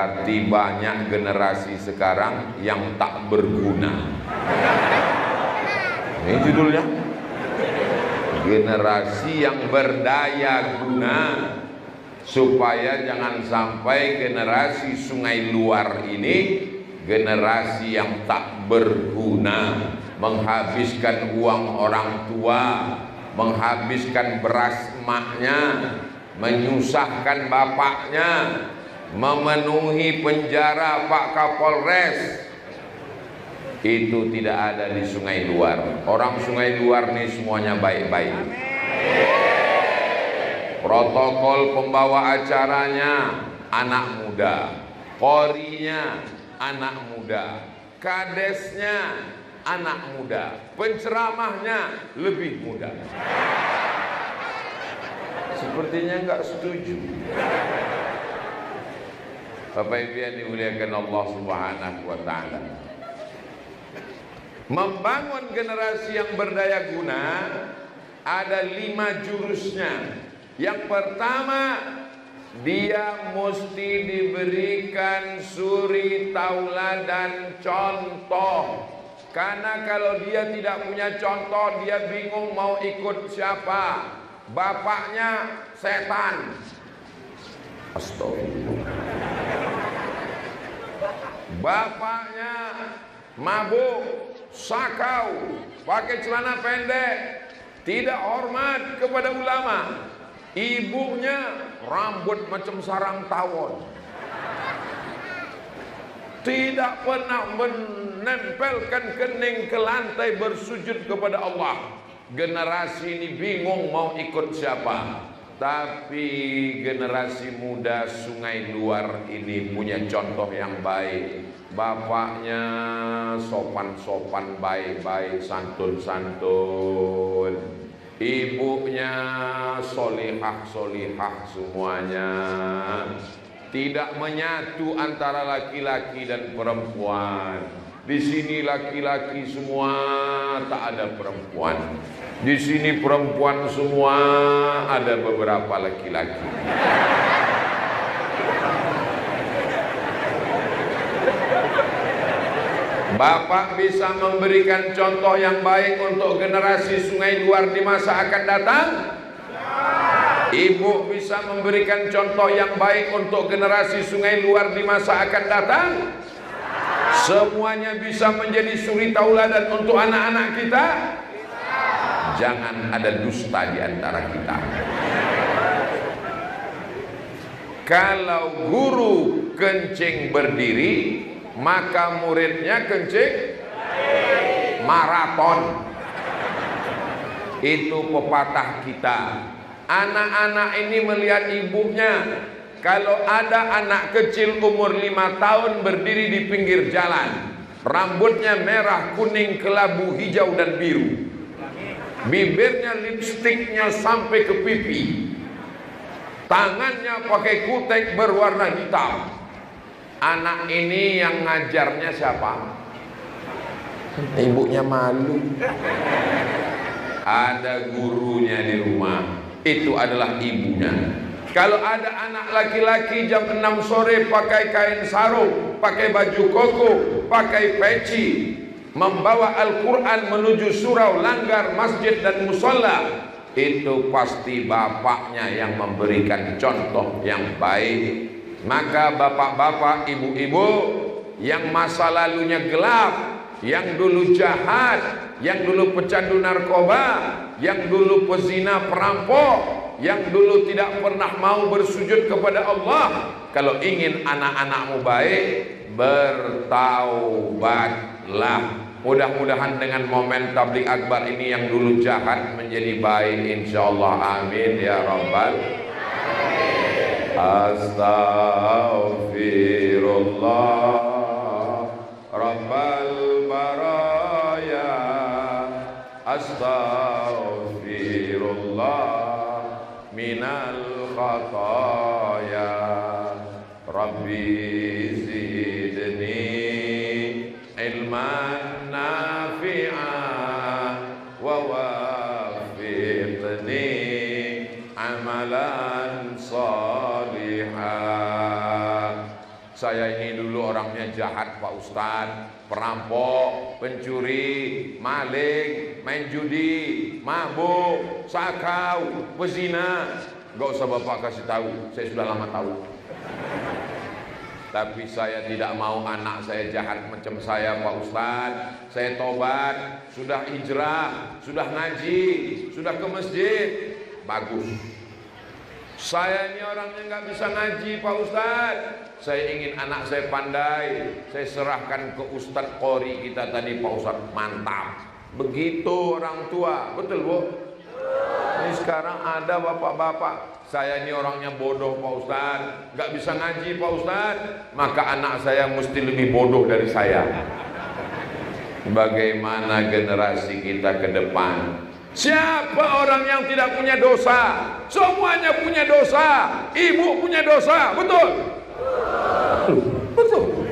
Berarti banyak generasi sekarang yang tak berguna. Ini judulnya, generasi yang berdaya guna. Supaya jangan sampai generasi sungai luar ini generasi yang tak berguna, menghabiskan uang orang tua, menghabiskan beras emaknya, menyusahkan bapaknya, memenuhi penjara Pak Kapolres. Itu tidak ada di sungai luar. Orang sungai luar nih semuanya baik-baik. Protokol pembawa acaranya anak muda, qorinya anak muda, kadesnya anak muda, penceramahnya lebih muda. Sepertinya enggak setuju. Bapak Ibu yang dimuliakan Allah Subhanahu wa taala. Membangun generasi yang berdaya guna ada 5 jurusnya. Yang pertama, dia mesti diberikan suri tauladan contoh. Karena kalau dia tidak punya contoh, dia bingung mau ikut siapa. Bapaknya setan. Astagfirullah. Bapaknya mabuk, sakau, pakai celana pendek, tidak hormat kepada ulama. Ibunya rambut macam sarang tawon, tidak pernah menempelkan kening ke lantai bersujud kepada Allah. Generasi ini bingung mau ikut siapa. Tapi generasi muda sungai luar ini punya contoh yang baik. Bapaknya sopan-sopan, baik-baik, santun-santun. Ibunya solihah-solihah semuanya. Tidak menyatu antara laki-laki dan perempuan. Di sini laki-laki semua, tak ada perempuan. Di sini perempuan semua, ada beberapa laki-laki. Bapak bisa memberikan contoh yang baik untuk generasi sungai luar di masa akan datang? Ibu bisa memberikan contoh yang baik untuk generasi sungai luar di masa akan datang? Semuanya bisa menjadi suri tauladan untuk anak-anak kita? Jangan ada dusta di antara kita. Kalau guru kencing berdiri, maka muridnya kencing maraton. Itu pepatah kita. Anak-anak ini melihat ibunya. Kalau ada anak kecil umur 5 tahun berdiri di pinggir jalan, rambutnya merah, kuning, kelabu, hijau dan biru, bibirnya lipstiknya sampai ke pipi, tangannya pakai kutek berwarna hitam. Anak ini yang ngajarnya siapa? Ibunya malu. Ada gurunya di rumah, itu adalah ibunya. Kalau ada anak laki-laki jam 6 sore pakai kain sarung, pakai baju koko, pakai peci, membawa Al-Quran menuju surau, langgar, masjid dan musola, itu pasti bapaknya yang memberikan contoh yang baik. Maka bapak-bapak, ibu-ibu yang masa lalunya gelap, yang dulu jahat, yang dulu pecandu narkoba, yang dulu pezina, perampok, yang dulu tidak pernah mau bersujud kepada Allah, kalau ingin anak-anakmu baik, bertaubatlah. Mudah-mudahan dengan momen tabligh akbar ini yang dulu jahat menjadi baik, insyaallah. Amin ya rabbal. Astaghfirullah rabbal baraya, astaghfirullah minal khataya, Rabbi zidni ilman nafi'an wa wafiqni amalan salihah. Saya ini dulu orangnya jahat Pak Ustadz, perampok, pencuri, maling, main judi, mabuk, sakau, pezina. Gak usah Bapak kasih tahu, saya sudah lama tahu. Tapi saya tidak mau anak saya jahat macam saya Pak Ustadz. Saya tobat, sudah hijrah, sudah ngaji, sudah ke masjid. Bagus. Saya ini orangnya nggak bisa ngaji Pak Ustadz. Saya ingin anak saya pandai. Saya serahkan ke Ustadz Qori kita tadi Pak Ustadz. Mantap. Begitu orang tua. Betul Bu? Ini sekarang ada bapak-bapak. Saya ini orangnya bodoh Pak Ustadz, nggak bisa ngaji Pak Ustadz. Maka anak saya mesti lebih bodoh dari saya. Bagaimana generasi kita ke depan? Siapa orang yang tidak punya dosa? Semuanya punya dosa. Ibu punya dosa, betul? Betul.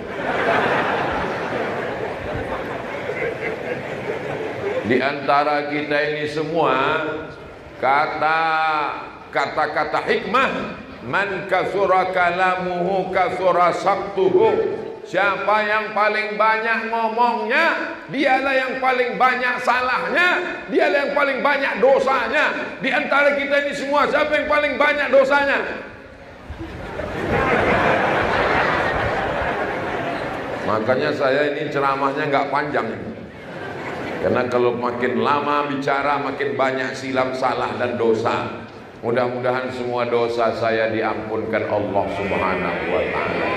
Di antara kita ini semua, kata-kata hikmah, man kasura kalamuhu kasura saktuhu. Siapa yang paling banyak ngomongnya, dialah yang paling banyak salahnya, dialah yang paling banyak dosanya. Di antara kita ini semua, siapa yang paling banyak dosanya? Makanya saya ini ceramahnya nggak panjang. Karena kalau makin lama bicara, makin banyak silap, salah dan dosa. Mudah-mudahan semua dosa saya diampunkan Allah Subhanahu wa ta'ala.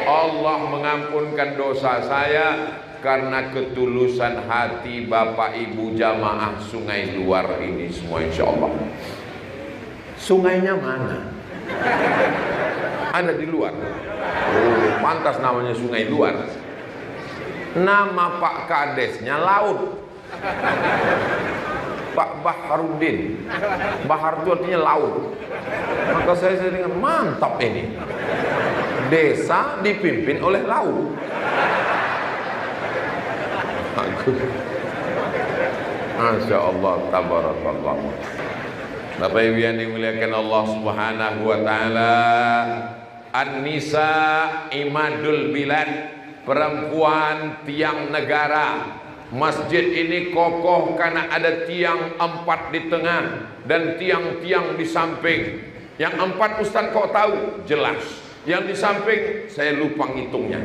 Allah mengampunkan dosa saya karena ketulusan hati Bapak Ibu jamaah Sungai Luar ini semua, insya Allah. Sungainya mana? Ada di luar. Oh, pantas namanya Sungai Luar. Nama Pak Kadesnya laut. Pak Baharudin. Bahar itu artinya laut. Maka saya dengan mantap ini. Desa dipimpin oleh laut. Masya Allah, tabarakallah. Bapak Ibu yang dimuliakan Allah Subhanahu wa ta'ala, An-Nisa imadul bilad, perempuan tiang negara. Masjid ini kokoh karena ada tiang 4 di tengah dan tiang-tiang di samping. Yang 4 Ustaz kok tahu? Jelas. Yang di samping saya lupa ngitungnya.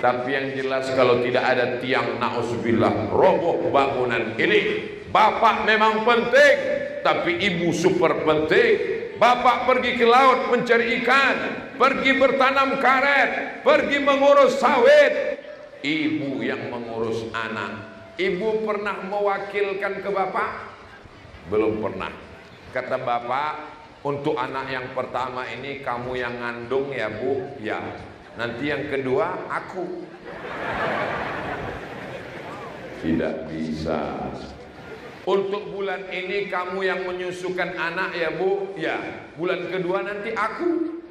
Tapi yang jelas kalau tidak ada tiang, na'udzubillah, roboh bangunan ini. Bapak memang penting, tapi ibu super penting. Bapak pergi ke laut mencari ikan, pergi bertanam karet, pergi mengurus sawit. Ibu yang mengurus anak. Ibu pernah mewakilkan ke bapak? Belum pernah. Kata bapak, untuk anak yang pertama ini kamu yang ngandung ya Bu? Ya. Nanti yang kedua aku. Tidak bisa. Untuk bulan ini kamu yang menyusukan anak ya Bu? Ya. Bulan kedua nanti aku.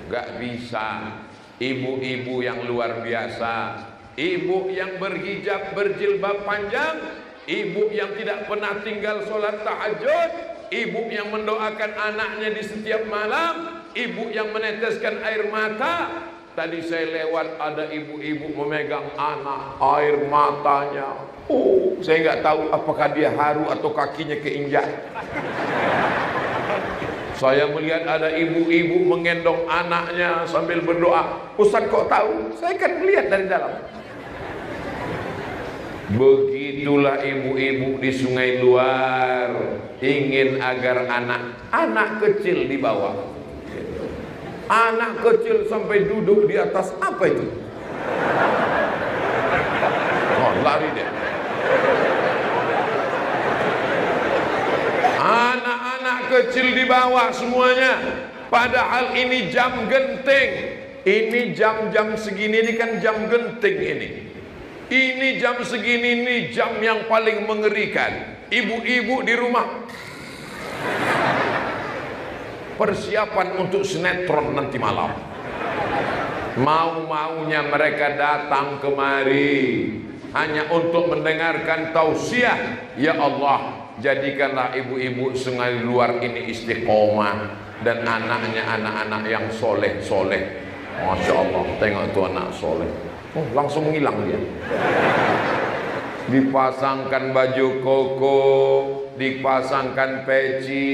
Gak bisa. Ibu-ibu yang luar biasa, ibu yang berhijab berjilbab panjang, ibu yang tidak pernah tinggal sholat tahajud, ibu yang mendoakan anaknya di setiap malam, ibu yang meneteskan air mata. Tadi saya lewat ada ibu-ibu memegang anak, air matanya. Oh, saya nggak tahu apakah dia haru atau kakinya keinjak. Saya melihat ada ibu-ibu menggendong anaknya sambil berdoa. Ustaz kok tahu? Saya kan melihat dari dalam. Begitulah ibu-ibu di Sungai Luar ingin agar anak kecil di bawah, anak kecil sampai duduk di atas apa itu? Oh, lari deh. Anak-anak kecil di bawah semuanya. Padahal ini jam genting. Ini jam-jam segini ini kan jam genting ini. Ini jam segini ini jam yang paling mengerikan. Ibu-ibu di rumah persiapan untuk sinetron nanti malam. Mau-maunya mereka datang kemari hanya untuk mendengarkan tausiah. Ya Allah, jadikanlah ibu-ibu Sungai Luar ini istiqomah dan anaknya anak-anak yang soleh-soleh. Masya Allah, tengok tuh anak soleh. Oh, langsung ngilang dia. Dipasangkan baju koko, dipasangkan peci,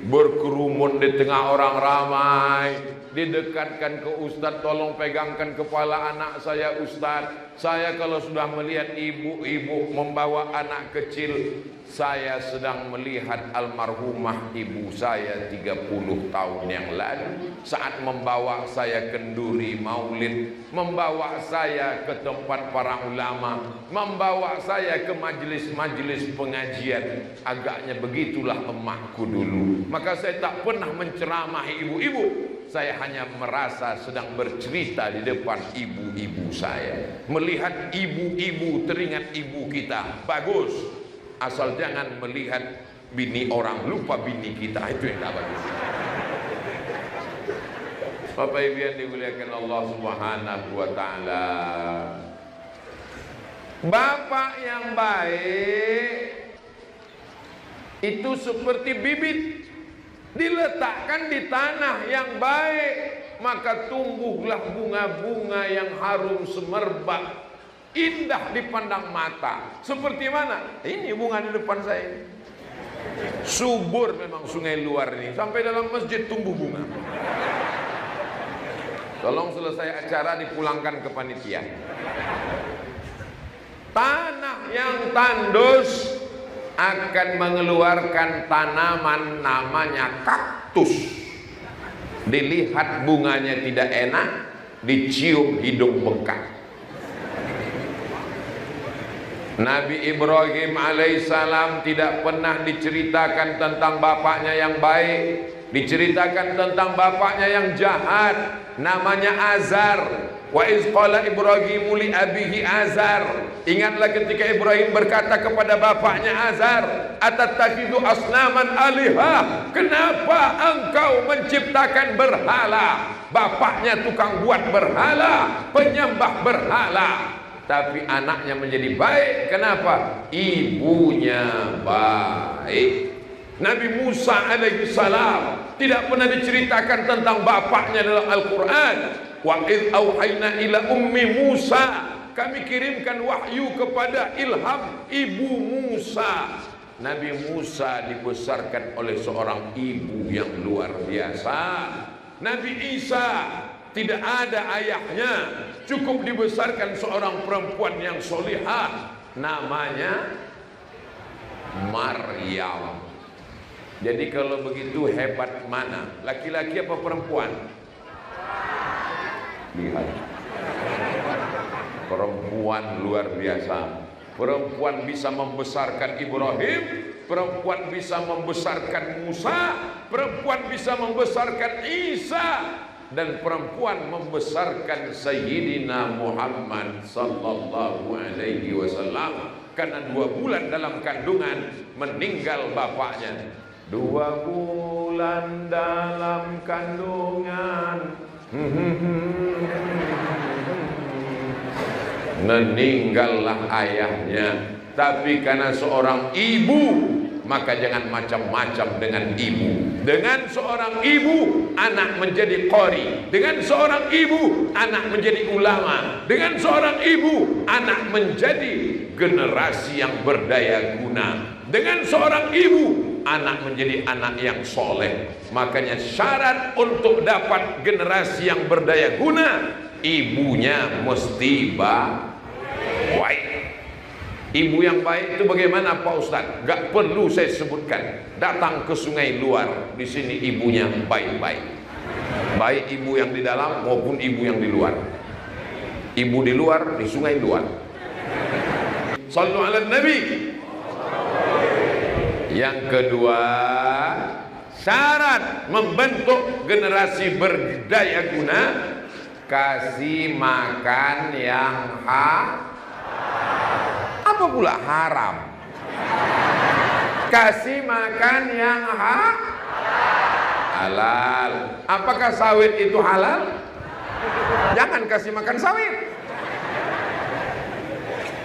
berkerumun di tengah orang ramai, didekatkan ke Ustadz, tolong pegangkan kepala anak saya Ustadz. Saya kalau sudah melihat ibu-ibu membawa anak kecil, saya sedang melihat almarhumah ibu saya 30 tahun yang lalu saat membawa saya kenduri maulid, membawa saya ke tempat para ulama, membawa saya ke majelis-majelis pengajian. Agaknya begitulah emakku dulu. Maka saya tak pernah menceramahi ibu-ibu. Saya hanya merasa sedang bercerita di depan ibu-ibu saya. Melihat ibu-ibu, teringat ibu kita. Bagus. Asal jangan melihat bini orang, lupa bini kita. Itu yang tak bagus. Bapak Ibu yang dimuliakan Allah Subhanahu wa ta'ala, bapak yang baik itu seperti bibit, diletakkan di tanah yang baik, maka tumbuhlah bunga-bunga yang harum semerbak, indah dipandang mata. Seperti mana? Ini bunga di depan saya ini. Subur memang sungai luar ini, sampai dalam masjid tumbuh bunga. Tolong selesai acara dipulangkan ke panitia. Tanah yang tandus akan mengeluarkan tanaman namanya kaktus. Dilihat bunganya tidak enak, dicium hidung bengkak. Nabi Ibrahim alaihissalam tidak pernah diceritakan tentang bapaknya yang baik, diceritakan tentang bapaknya yang jahat, namanya Azar. Wa iz qala Ibrahimu li abihi Azar. Ingatlah ketika Ibrahim berkata kepada bapaknya Azar, atattakhidhu asnaman alihah, kenapa engkau menciptakan berhala? Bapaknya tukang buat berhala, penyembah berhala. Tapi anaknya menjadi baik. Kenapa? Ibunya baik. Nabi Musa alaihissalam tidak pernah diceritakan tentang bapaknya dalam Al-Quran. Wa idh auhayna ila ummi Musa, kami kirimkan wahyu kepada Ilham ibu Musa. Nabi Musa dibesarkan oleh seorang ibu yang luar biasa. Nabi Isa tidak ada ayahnya, cukup dibesarkan seorang perempuan yang solihah, namanya Maryam. Jadi kalau begitu hebat mana? Laki-laki apa perempuan? Lihat, perempuan luar biasa. Perempuan bisa membesarkan Ibrahim, perempuan bisa membesarkan Musa, perempuan bisa membesarkan Isa, dan perempuan membesarkan Sayyidina Muhammad sallallahu alaihi wasallam. Karena 2 bulan dalam kandungan meninggal bapaknya. 2 bulan dalam kandungan meninggallah ayahnya. Tapi karena seorang ibu, maka jangan macam-macam dengan ibu. Dengan seorang ibu anak menjadi qori, dengan seorang ibu anak menjadi ulama, dengan seorang ibu anak menjadi generasi yang berdaya guna, dengan seorang ibu anak menjadi anak yang soleh. Makanya syarat untuk dapat generasi yang berdaya guna, ibunya mesti baik. Ibu yang baik itu bagaimana Pak Ustadz? Gak perlu saya sebutkan. Datang ke sungai luar, di sini ibunya baik-baik. Baik ibu yang di dalam maupun ibu yang di luar. Ibu di luar, di sungai luar. Sallu ala Nabi. Yang kedua, syarat membentuk generasi berdaya guna, kasih makan yang apa pula haram? Kasih makan yang halal. Apakah sawit itu halal? Jangan kasih makan sawit.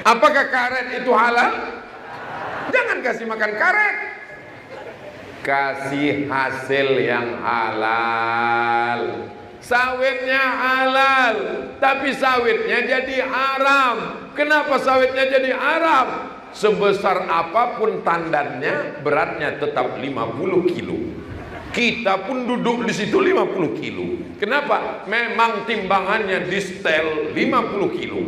Apakah karet itu halal? Jangan kasih makan karet. Kasih hasil yang halal. Sawitnya halal, tapi sawitnya jadi haram. Kenapa sawitnya jadi haram? Sebesar apapun tandannya, beratnya tetap 50 kilo. Kita pun duduk di situ 50 kilo. Kenapa? Memang timbangannya di setel 50 kilo.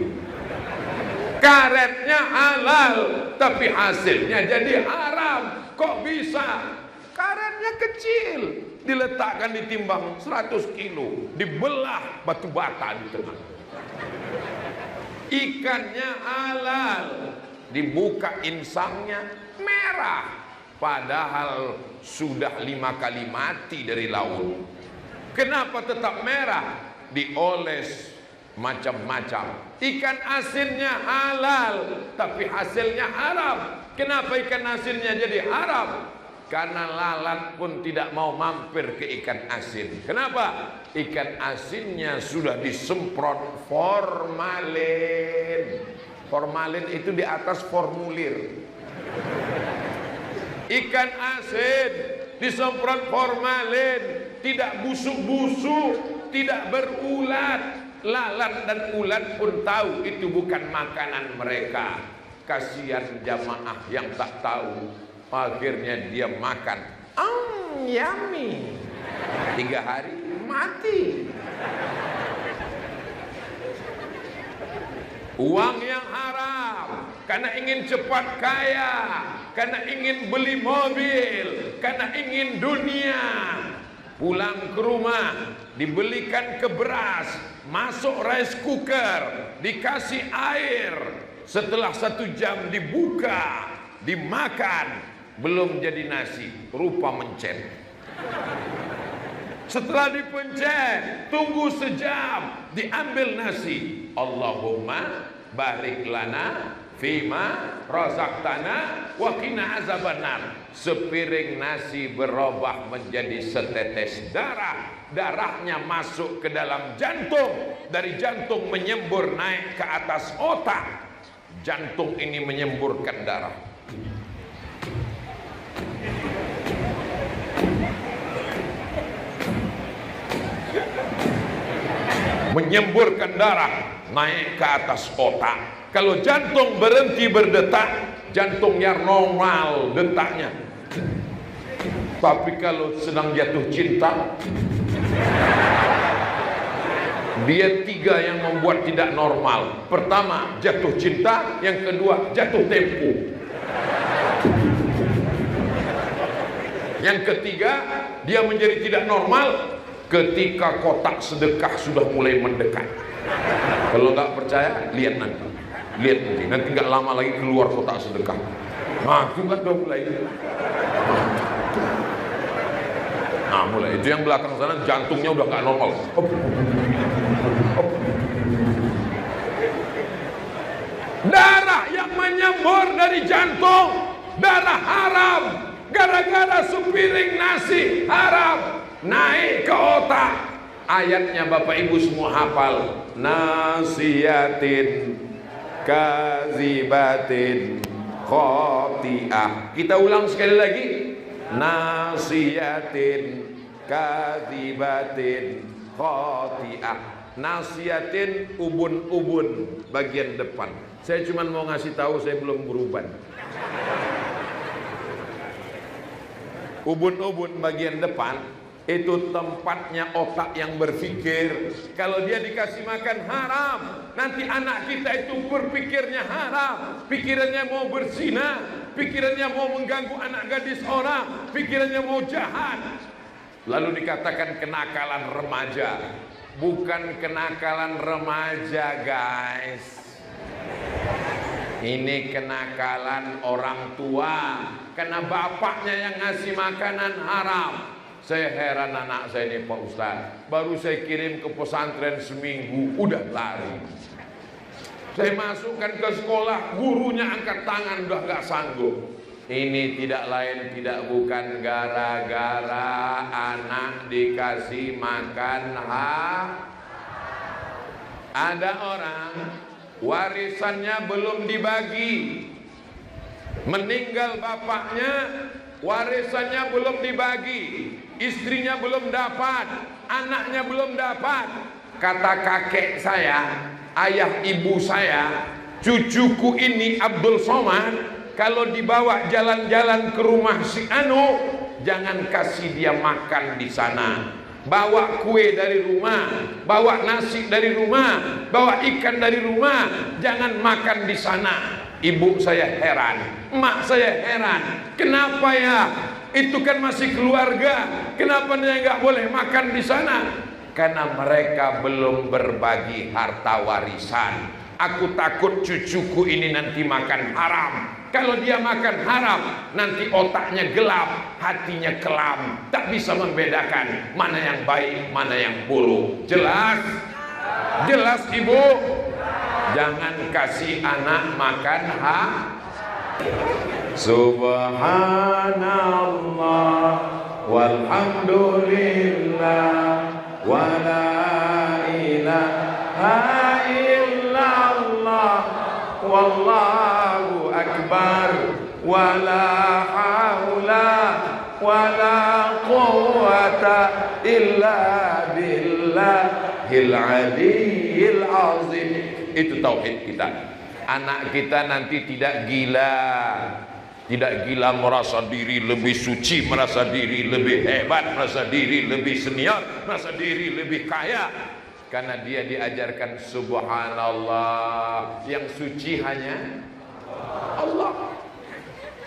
Karetnya halal, tapi hasilnya jadi haram. Kok bisa? Karetnya kecil, diletakkan di timbang 100 kilo, dibelah batu bata di tengah. Ikannya halal, dibuka insangnya merah, padahal sudah 5 kali mati dari laut. Kenapa tetap merah? Dioles macam-macam. Ikan asinnya halal, tapi hasilnya haram. Kenapa ikan asinnya jadi haram? Karena lalat pun tidak mau mampir ke ikan asin. Kenapa? Ikan asinnya sudah disemprot formalin. Formalin itu di atas formulir. Ikan asin disemprot formalin, tidak busuk-busuk, tidak berulat. Lalat dan ulat pun tahu itu bukan makanan mereka. Kasihan jamaah yang tak tahu. Akhirnya dia makan. Yummy. 3 hari mati. Uang yang haram karena ingin cepat kaya, karena ingin beli mobil, karena ingin dunia. Pulang ke rumah, dibelikan ke beras, masuk rice cooker, dikasih air. Setelah 1 jam dibuka, dimakan. Belum jadi nasi, rupa mencet. Setelah dipencet, tunggu sejam, diambil nasi. Allahumma barik lana fima razaqtana wa qina azabannar. Sepiring nasi berubah menjadi setetes darah. Darahnya masuk ke dalam jantung. Dari jantung menyembur naik ke atas otak. Jantung ini menyemburkan darah. Menyemburkan darah naik ke atas otak. Kalau jantung berhenti berdetak, jantungnya normal detaknya. Tapi kalau sedang jatuh cinta, dia 3 yang membuat tidak normal. Pertama, jatuh cinta. Yang kedua, jatuh tempo. Yang ketiga, dia menjadi tidak normal ketika kotak sedekah sudah mulai mendekat. Kalau nggak percaya, lihat nanti. Lihat nanti nggak lama lagi keluar kotak sedekah. Nah, itu kan udah mulai. Nah, mulai. Itu yang belakang sana jantungnya udah nggak normal. Hop. Hop. Darah yang menyembur dari jantung, darah haram. Gara-gara sepiring nasi haram naik ke otak. Ayatnya Bapak Ibu semua hafal. Nasiyatin kazibatin khoti'ah. Kita ulang sekali lagi. Nasiyatin kazibatin khoti'ah. Nasiyatin ubun-ubun bagian depan. Saya cuma mau ngasih tahu, saya belum beruban. Ubun-ubun bagian depan itu tempatnya otak yang berpikir. Kalau dia dikasih makan haram, nanti anak kita itu berpikirnya haram. Pikirannya mau berzina, pikirannya mau mengganggu anak gadis orang, pikirannya mau jahat. Lalu dikatakan kenakalan remaja. Bukan kenakalan remaja, guys. Ini kenakalan orang tua. Karena bapaknya yang ngasih makanan haram. Saya heran anak saya ini Pak Ustaz. Baru saya kirim ke pesantren seminggu, udah lari. Saya masukkan ke sekolah, gurunya angkat tangan, udah gak sanggup. Ini tidak lain tidak bukan gara-gara anak dikasih makan Ada orang warisannya belum dibagi, meninggal bapaknya, warisannya belum dibagi, istrinya belum dapat, anaknya belum dapat. Kata kakek saya, ayah ibu saya, cucuku ini Abdul Somad, kalau dibawa jalan-jalan ke rumah si Anu, jangan kasih dia makan di sana. Bawa kue dari rumah, bawa nasi dari rumah, bawa ikan dari rumah, jangan makan di sana. Ibu saya heran, emak saya heran, kenapa ya? Itu kan masih keluarga, kenapa dia nggak boleh makan di sana? Karena mereka belum berbagi harta warisan. Aku takut cucuku ini nanti makan haram. Kalau dia makan haram, nanti otaknya gelap, hatinya kelam, tak bisa membedakan mana yang baik, mana yang buruk. Jelas? Jelas ibu? Jangan kasih anak makan Subhanallah walhamdulillah wa la ilaha illallah wallahu akbar wa la haula wa la quwwata illa billahil aliyyil azim. Itu tauhid kita. Anak kita nanti tidak gila, tidak gila merasa diri lebih suci, merasa diri lebih hebat, merasa diri lebih senior, merasa diri lebih kaya. Karena dia diajarkan subhanallah, yang suci hanya Allah.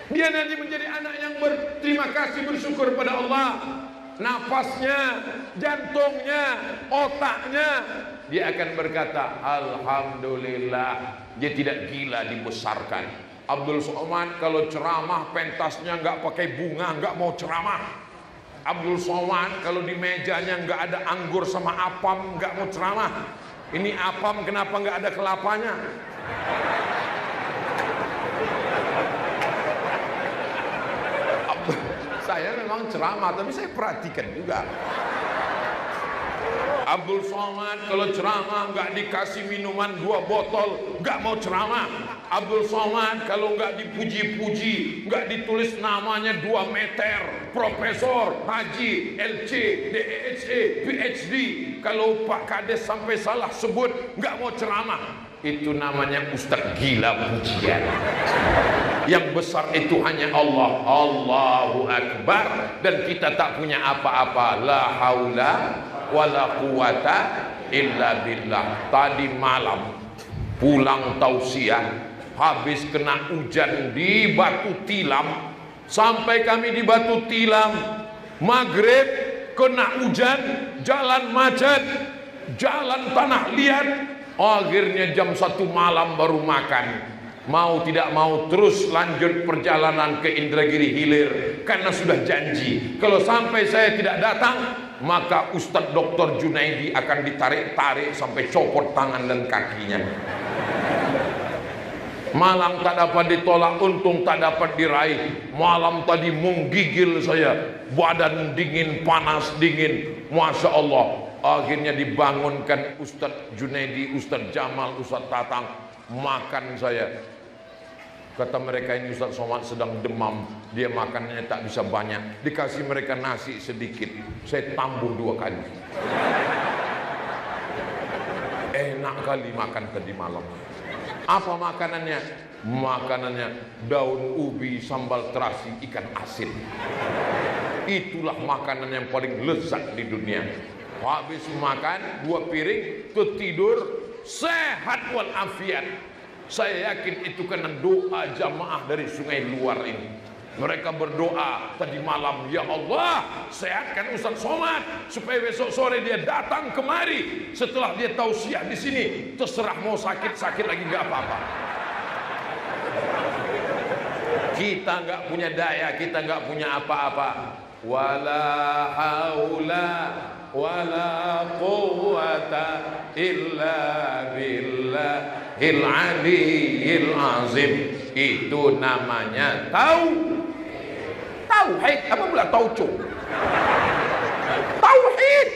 Dia nanti menjadi anak yang berterima kasih, bersyukur pada Allah. Nafasnya, jantungnya, otaknya, dia akan berkata alhamdulillah. Dia tidak gila dibesarkan. Abdul Somad kalau ceramah pentasnya nggak pakai bunga, nggak mau ceramah. Abdul Somad kalau di mejanya nggak ada anggur sama apam, nggak mau ceramah. Ini apam kenapa nggak ada kelapanya? Saya memang ceramah, tapi saya perhatikan juga. Abdul Somad kalau ceramah nggak dikasih minuman 2 botol, nggak mau ceramah. Abdul Somad kalau nggak dipuji-puji, nggak ditulis namanya 2 meter, profesor, haji, LC, DESE, PhD. Kalau Pak Kades sampai salah sebut, nggak mau ceramah. Itu namanya ustaz gila pujian. Yang besar itu hanya Allah. Allahu Akbar. Dan kita tak punya apa-apa. La haula wala quwata illa billah. Tadi malam pulang tausiah, habis kena hujan di Batu Tilam. Sampai kami di Batu Tilam, maghrib kena hujan, jalan macet, jalan tanah liat. Akhirnya jam 1 malam baru makan. Mau tidak mau terus lanjut perjalanan ke Indragiri Hilir, karena sudah janji kalau sampai saya tidak datang, maka Ustadz Dr. Junaidi akan ditarik-tarik sampai copot tangan dan kakinya. Malam tak dapat ditolak, untung tak dapat diraih. Malam tadi menggigil saya, badan dingin, panas dingin, Masya Allah. Akhirnya dibangunkan Ustadz Junaidi, Ustadz Jamal, Ustadz Tatang. Makan saya. Kata mereka ini Ustadz Somad sedang demam, dia makannya tak bisa banyak. Dikasih mereka nasi sedikit, saya tambah 2 kali. Enak kali makan tadi malam. Apa makanannya? Makanannya daun ubi, sambal terasi, ikan asin. Itulah makanan yang paling lezat di dunia. Habis makan 2 piring, tertidur, sehat walafiat. Saya yakin itu karena doa jamaah dari Sungai Luar ini. Mereka berdoa tadi malam, ya Allah, sehatkan Ustadz Somad supaya besok sore dia datang kemari. Setelah dia tausiah di sini, terserah mau sakit-sakit lagi nggak apa-apa. Kita nggak punya daya, kita nggak punya apa-apa. Wala haula wala quwwata illa billahil aliyyil azim. Itu namanya tauhid. Apa pula tauco? Tauhid.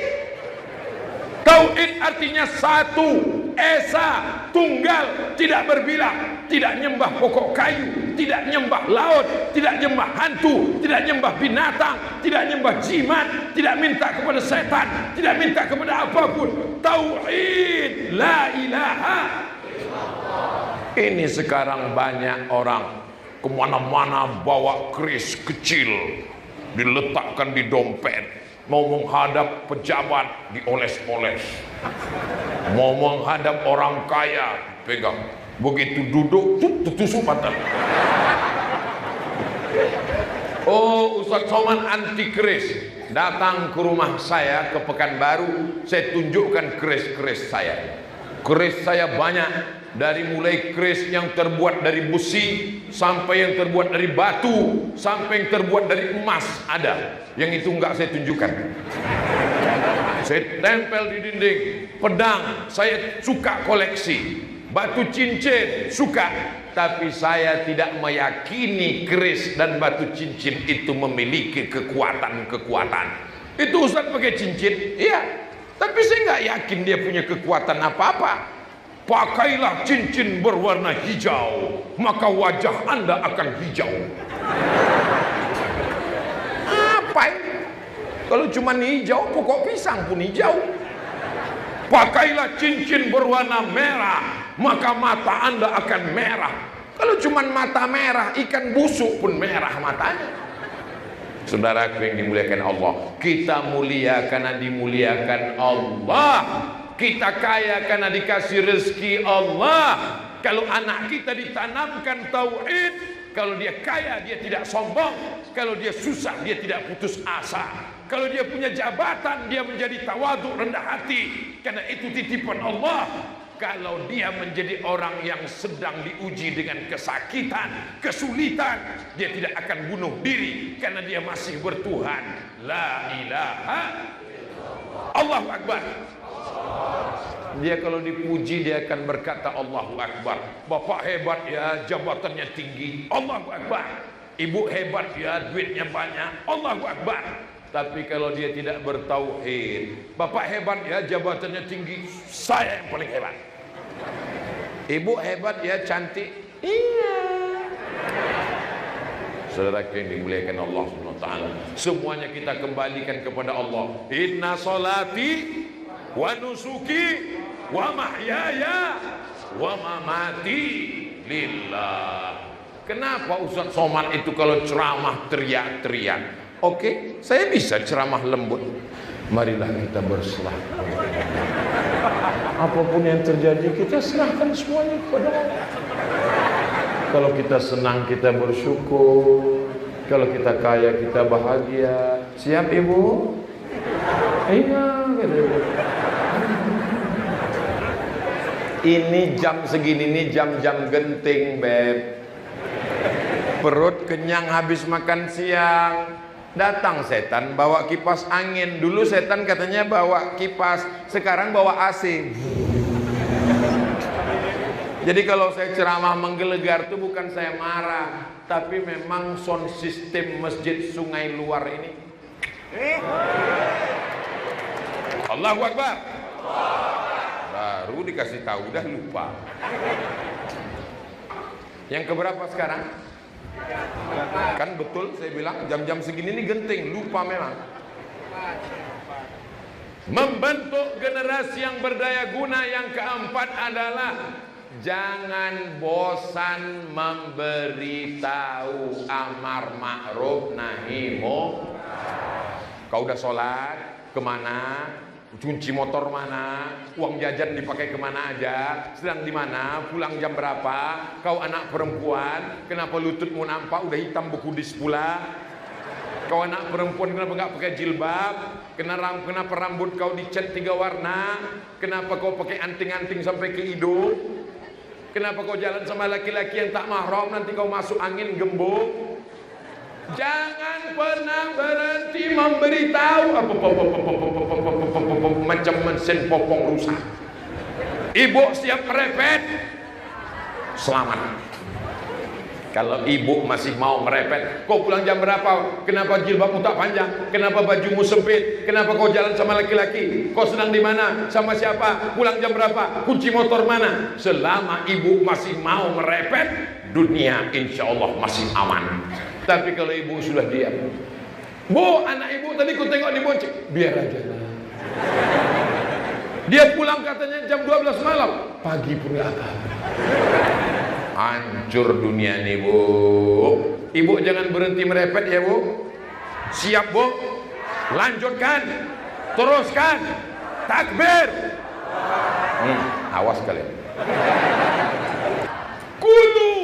Tauhid artinya satu. esa, tunggal, tidak berbilang, tidak nyembah pokok kayu, tidak nyembah laut, tidak nyembah hantu, tidak nyembah binatang, tidak nyembah jimat, tidak minta kepada setan, tidak minta kepada apapun. Tauhid, la ilaha. Ini sekarang banyak orang kemana-mana bawa keris kecil, diletakkan di dompet. Mau menghadap pejabat, dioles-oles. Mau menghadap orang kaya, pegang. Begitu duduk, tusuk patah. Oh, Ustaz Somad anti keris. Datang ke rumah saya ke Pekanbaru, saya tunjukkan keris-keris saya. Keris saya banyak. Dari mulai keris yang terbuat dari besi, sampai yang terbuat dari batu, sampai yang terbuat dari emas ada. Yang itu enggak saya tunjukkan. Saya tempel di dinding. Pedang saya suka koleksi. Batu cincin suka. Tapi saya tidak meyakini keris dan batu cincin itu memiliki kekuatan-kekuatan. Itu Ustaz pakai cincin, iya. Tapi saya nggak yakin dia punya kekuatan apa-apa. Pakailah cincin berwarna hijau, maka wajah Anda akan hijau. Apa ini? Kalau cuma hijau, pokok pisang pun hijau. Pakailah cincin berwarna merah, maka mata Anda akan merah. Kalau cuma mata merah, ikan busuk pun merah matanya. Saudaraku yang dimuliakan Allah, kita mulia karena dimuliakan Allah. Kita kaya karena dikasih rezeki Allah. Kalau anak kita ditanamkan tauhid, kalau dia kaya dia tidak sombong, kalau dia susah dia tidak putus asa, kalau dia punya jabatan dia menjadi tawadhu, rendah hati, karena itu titipan Allah. Kalau dia menjadi orang yang sedang diuji dengan kesakitan, kesulitan, dia tidak akan bunuh diri karena dia masih bertuhan. La ilaha illallah. Allahu Akbar. Dia kalau dipuji dia akan berkata Allahu Akbar. Bapak hebat ya, jabatannya tinggi. Allahu Akbar. Ibu hebat ya, duitnya banyak. Allahu Akbar. Tapi kalau dia tidak bertauhid, bapak hebat ya, jabatannya tinggi. Saya yang paling hebat. Ibu hebat ya, cantik. Iya. Saudara yang dimuliakan Allah SWT, semuanya kita kembalikan kepada Allah. Inna salati wa nusuki wa mahyaya wa mamati lillah. Kenapa Ustaz Somad itu kalau ceramah teriak-teriak? Oke, saya bisa ceramah lembut. Marilah kita berserah. Apapun yang terjadi kita serahkan semuanya kepada Allah. Kalau kita senang kita bersyukur, kalau kita kaya kita bahagia. Siap Ibu? Iya. Ini jam segini nih jam-jam genting, Beb. Perut kenyang habis makan siang. Datang setan bawa kipas angin. Dulu setan katanya bawa kipas, sekarang bawa AC. Jadi kalau saya ceramah menggelegar itu bukan saya marah, tapi memang sound system masjid Sungai Luar ini. Allahu Akbar. Baru dikasih tahu udah lupa. Yang keberapa sekarang? Kan betul saya bilang jam-jam segini ini genting, lupa memang. Membentuk generasi yang berdaya guna yang keempat adalah jangan bosan memberitahu amar ma'ruf nahi munkar. Kau udah sholat kemana? Kunci motor mana? Uang jajan dipakai kemana aja? Sedang di mana? Pulang jam berapa? Kau anak perempuan, kenapa lututmu nampak udah hitam bekudis pula? Kau anak perempuan kenapa nggak pakai jilbab? Kenapa rambut kau dicat 3 warna? Kenapa kau pakai anting-anting sampai ke hidung? Kenapa kau jalan sama laki-laki yang tak mahram, nanti kau masuk angin gembok? Jangan pernah berhenti memberitahu macam mesin popong rusak. Ibu siap merepet, selamat. Kalau ibu masih mau merepet, kau pulang jam berapa? Kenapa jilbabmu tak panjang? Kenapa bajumu sempit? Kenapa kau jalan sama laki-laki? Kau senang di mana? Sama siapa? Pulang jam berapa? Kunci motor mana? Selama ibu masih mau merepet, dunia insya Allah masih aman. Tapi kalau ibu sudah diam, Bu, anak ibu tadi ku tengok di bonceng, biar aja lah. Dia pulang katanya jam 12 malam, pagi pun gak apa-apa. Hancur dunia nih, Bu. Ibu jangan berhenti merepet ya, Bu. Siap, Bu? Lanjutkan, teruskan, takbir. Awas kalian. Kulu,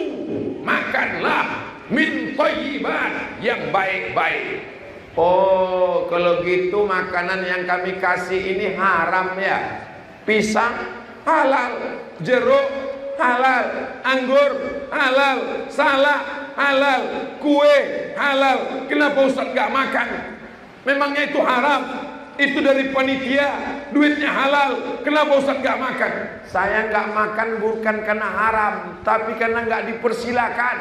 makanlah min thayyibat, yang baik-baik. Oh, kalau gitu makanan yang kami kasih ini haram ya? Pisang halal, jeruk halal, anggur halal, salak halal, kue halal. Kenapa Ustaz gak makan? Memangnya itu haram? Itu dari panitia, duitnya halal. Kenapa Ustaz gak makan? Saya gak makan bukan karena haram, tapi karena gak dipersilakan.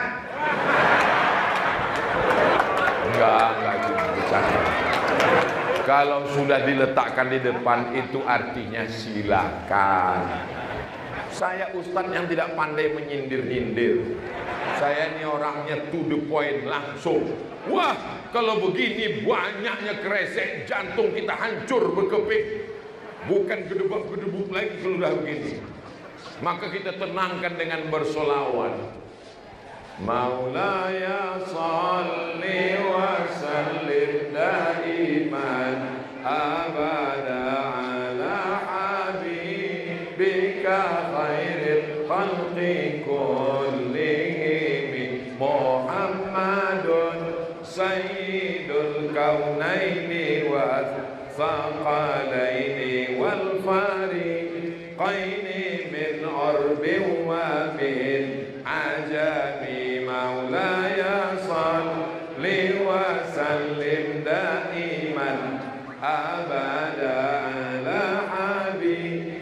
Enggak gitu. Kalau sudah diletakkan di depan itu artinya silakan. Saya ustaz yang tidak pandai menyindir-nyindir. Saya ini orangnya to the point, langsung. Wah, kalau begini banyaknya kresek, jantung kita hancur berkeping. Bukan gedebuk-gedebuk lagi kalau sudah begini. Maka kita tenangkan dengan bersolawat. Maulaya salli wa sallim daiman abada ala habibika khairil khalqi kullihim Muhammadun sayyidul kaunaini wa thaqalaini wal fariqaini min urbin wa min ajami. Maulaya salli wa sallim daiman abada ala habibika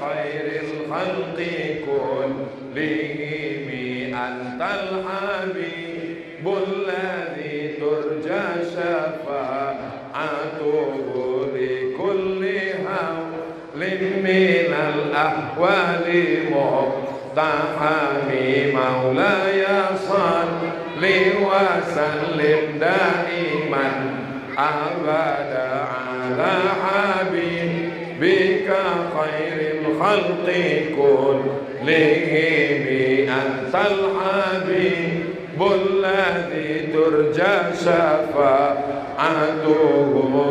khairil khalqi kullihim antal habibul ladzi turja syafa'atuhu li kulli hawlin minal ahwali tahami. Maulaya salli wa sallim daiman abada ala habibika khairil khalqi kullihim antal habibul ladzi turja syafa'atuhu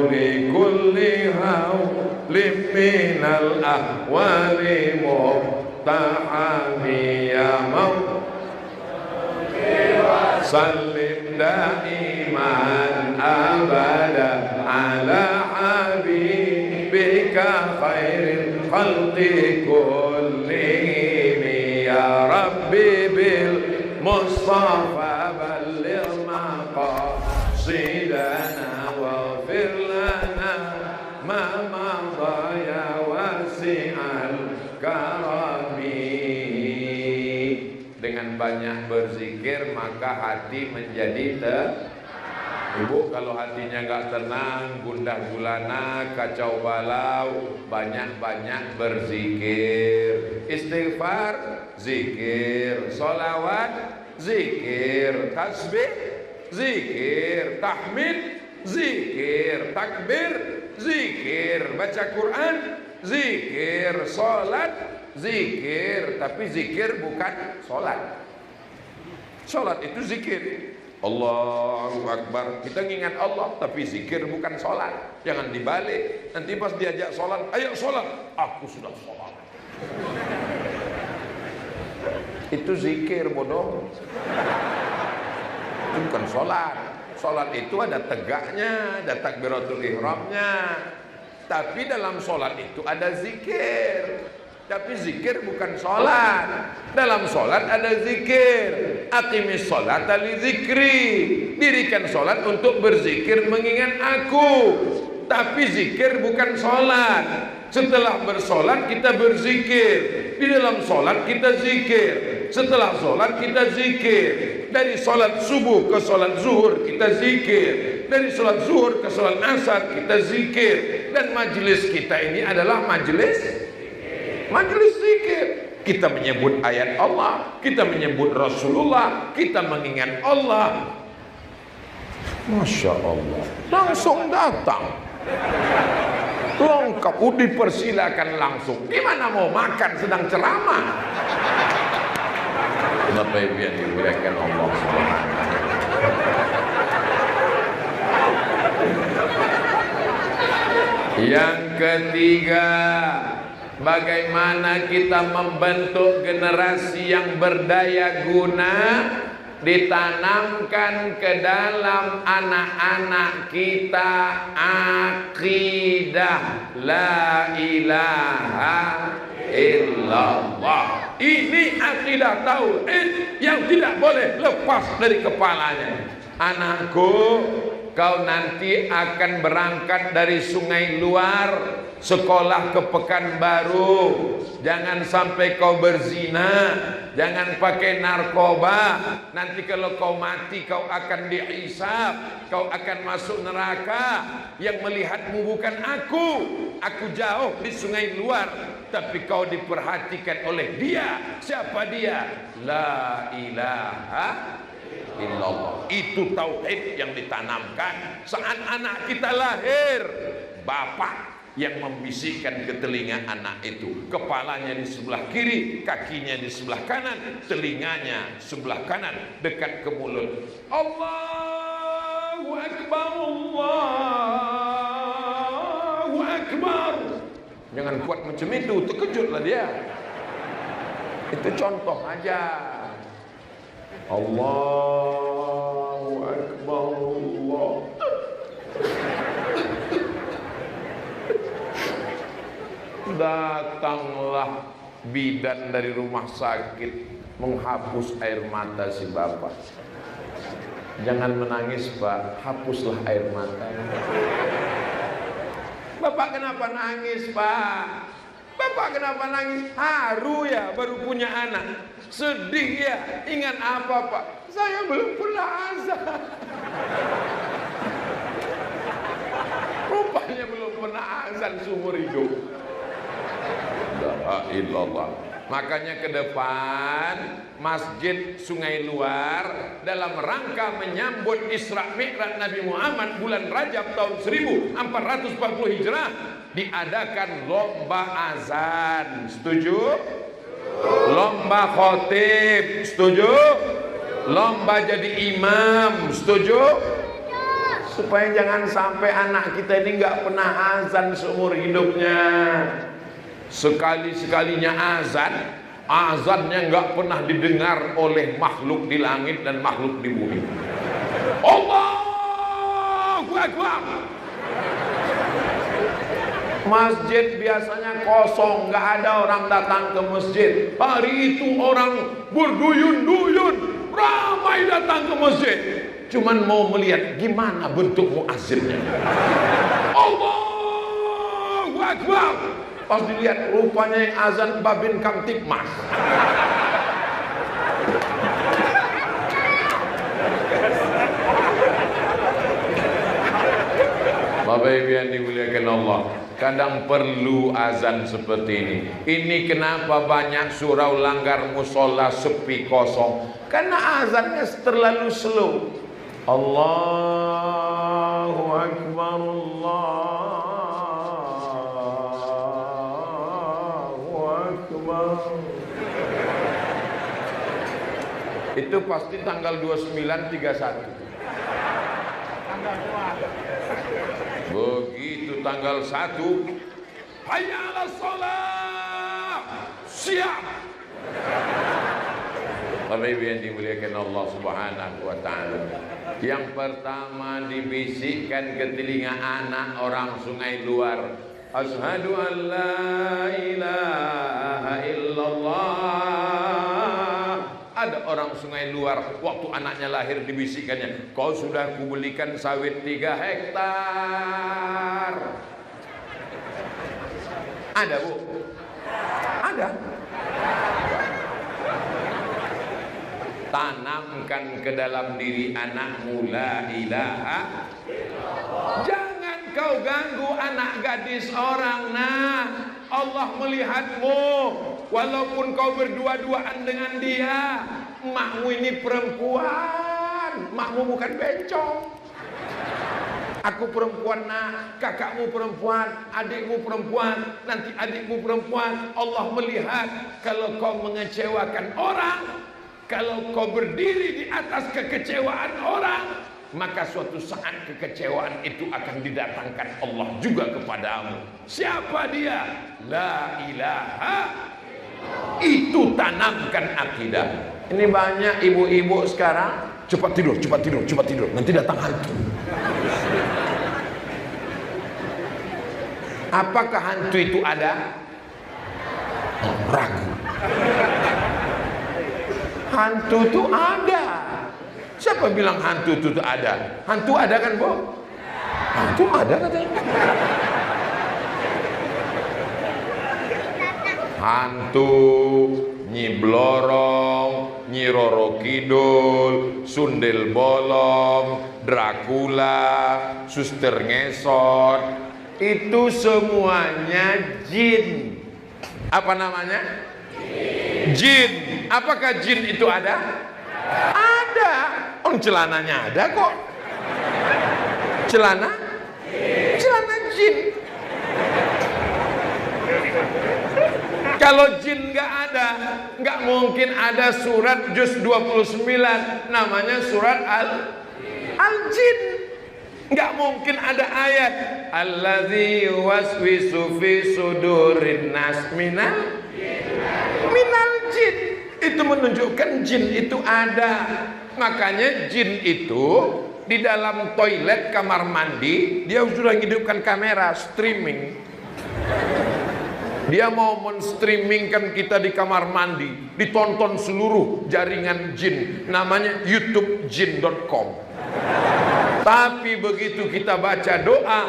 li kulli hawlin minal ahwali tahami. Ya Maulana sallim daiman abada ala habibika khairil khalqi kullihim. Ya Rabbi bil Mustafa balligh maqasidana waghfir lana ma madha ya wasi'al karami. Dengan banyak berzikir maka hati menjadi Ibu kalau hatinya gak tenang, gundah gulana, kacau balau, banyak-banyak berzikir. Istighfar, zikir. Sholawat, zikir. Tasbih, zikir. Tahmid, zikir. Takbir, zikir. Baca Quran, zikir. Sholat, zikir. Tapi zikir bukan sholat. Sholat itu zikir. Allahu Akbar, kita ngingat Allah, tapi zikir bukan sholat. Jangan dibalik. Nanti pas diajak sholat, ayo sholat, aku sudah sholat. Itu zikir, bodoh. Itu bukan sholat. Sholat itu ada tegaknya, ada takbiratul ihramnya. Tapi dalam sholat itu ada zikir. Tapi zikir bukan sholat. Dalam sholat ada zikir. Aqimis sholata li zikri. Dirikan sholat untuk berzikir mengingat aku. Tapi zikir bukan sholat. Setelah bersolat kita berzikir. Di dalam sholat kita zikir. Setelah sholat kita zikir. Dari sholat subuh ke sholat zuhur kita zikir. Dari sholat zuhur ke sholat asar kita zikir. Dan majelis kita ini adalah majelis zikir. Kita menyebut ayat Allah, kita menyebut Rasulullah, kita mengingat Allah. Masya Allah, langsung datang. Lengkap, dipersilakan langsung. Gimana mau makan sedang ceramah? Bapak Ibu yang dimuliakan Allah Subhanahu. Yang ketiga, bagaimana kita membentuk generasi yang berdaya guna, ditanamkan ke dalam anak-anak kita akidah la ilaha illallah. Ini akidah tauhid yang tidak boleh lepas dari kepalanya. Anakku, kau nanti akan berangkat dari Sungai Luar sekolah ke Pekanbaru. Jangan sampai kau berzina, jangan pakai narkoba. Nanti kalau kau mati kau akan dihisab, kau akan masuk neraka. Yang melihatmu bukan aku jauh di Sungai Luar, tapi kau diperhatikan oleh dia. Siapa dia? La ilaha illallah. Itu tauhid yang ditanamkan saat anak kita lahir. Bapak yang membisikkan ke telinga anak itu, kepalanya di sebelah kiri, kakinya di sebelah kanan, telinganya sebelah kanan dekat ke mulut. Allahu Akbar, Allahu Akbar. Jangan buat macam itu, terkejutlah dia. Itu contoh aja. Allahu Akbar, Allah. Datanglah bidan dari rumah sakit menghapus air mata si bapak. Jangan menangis Pak, hapuslah air mata. Bapak kenapa nangis Pak? Bapak kenapa nangis? Haru ya baru punya anak. Sedih ya. Ingat apa Pak? Saya belum pernah azan. Rupanya belum pernah azan seumur hidup. La ilallah. Makanya ke depan Masjid Sungai Luar dalam rangka menyambut Isra Mi'raj Nabi Muhammad bulan Rajab tahun 1440 Hijrah diadakan lomba azan. Setuju? Lomba khotib. Setuju? Lomba jadi imam. Setuju? Supaya jangan sampai anak kita ini nggak pernah azan seumur hidupnya. Sekali-sekalinya azan, azannya nggak pernah didengar oleh makhluk di langit dan makhluk di bumi. Allahu Akbar. Masjid biasanya kosong, nggak ada orang datang ke masjid. Hari itu orang berduyun-duyun, ramai datang ke masjid. Cuman mau melihat gimana bentuk muazzinnya. Allahu Akbar. Pas dilihat rupanya yang azan Babin Kamtipmas. Bapak Ibu yang dimuliakan Allah, kadang perlu azan seperti ini. Ini kenapa banyak surau langgar musola sepi kosong? Karena azannya terlalu slow. Allahu Akbar, Allahu Akbar. Itu pasti tanggal 29/31. Begitu tanggal 1, hayya 'alas shalah, siap. Bapak Ibu yang dimuliakan Allah Subhanahu wa taala. Yang pertama dibisikkan ke telinga anak orang Sungai Luar, asyhadu an la ilaha illallah. Ada orang Sungai Luar, waktu anaknya lahir dibisikkannya, kau sudah kubelikan sawit 3 hektar. Ada Bu? Ada. Tanamkan ke dalam diri anakmu la ilaha. Jangan kau ganggu anak gadis orang. Nah, Allah melihatmu. Walaupun kau berdua-duaan dengan dia, makmu ini perempuan, makmu bukan bencong. Aku perempuan nak, kakakmu perempuan, adikmu perempuan, nanti adikmu perempuan. Allah melihat kalau kau mengecewakan orang, kalau kau berdiri di atas kekecewaan orang, maka suatu saat kekecewaan itu akan didatangkan Allah juga kepadamu. Siapa dia? La ilaha. Itu tanamkan akidah. Ini banyak ibu-ibu sekarang cepat tidur, cepat tidur, cepat tidur, nanti datang hantu. Apakah hantu itu ada? Ragu. Hantu itu ada. Siapa bilang hantu itu ada? Hantu ada kan, Bu? Hantu ada katanya. Hantu, Nyi Blorong, Nyi Roro Kidul, Sundel Bolong, Dracula, Suster Ngesot, itu semuanya jin. Apa namanya? Jin. Apakah jin itu ada? Ada. Oh, celananya ada kok. Celana? Celana jin. Kalau jin nggak ada, nggak mungkin ada surat juz 29 namanya surat Al-Jin. Nggak mungkin ada ayat allazi waswisu fi sudurin nas minal jin. Itu menunjukkan jin itu ada. Makanya jin itu di dalam toilet kamar mandi dia sudah menghidupkan kamera streaming. Dia mau men-streamingkan kita di kamar mandi, ditonton seluruh jaringan jin, namanya youtubejin.com. Tapi begitu kita baca doa,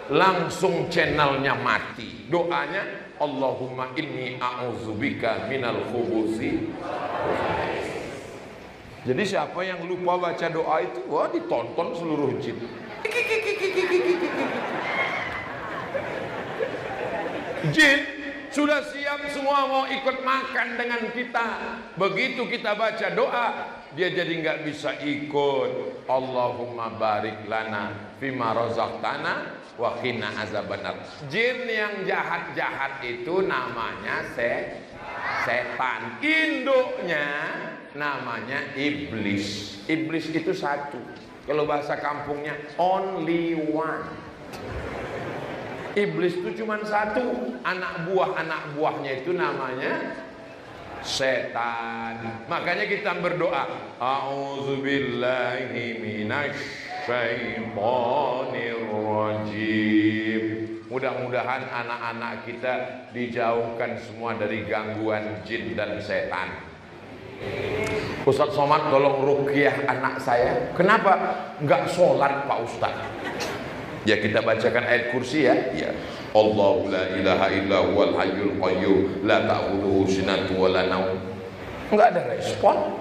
langsung channelnya mati. Doanya, Allahumma inni a'udzubika minal khubusi. Jadi siapa yang lupa baca doa itu, wah ditonton seluruh jin. Jin sudah siap semua mau ikut makan dengan kita. Begitu kita baca doa, dia jadi nggak bisa ikut. Allahumma barik lana fima razaqtana wa qina azabannar. Jin yang jahat-jahat itu namanya setan. Induknya namanya iblis. Iblis itu satu. Kalau bahasa kampungnya only one. Iblis itu cuma satu. Anak buahnya itu namanya setan. Makanya kita berdoa, a'udzubillahi minasyaitonirrajim. Mudah-mudahan anak-anak kita dijauhkan semua dari gangguan jin dan setan. Ustaz Somad tolong ruqyah anak saya. Kenapa nggak sholat Pak Ustaz? Ya kita bacakan ayat kursi ya. Ya. Allahu la ilaha illa huwal hayyul qayyum la ta'khudhuhu sinatun wa la naum. Enggak ada respon.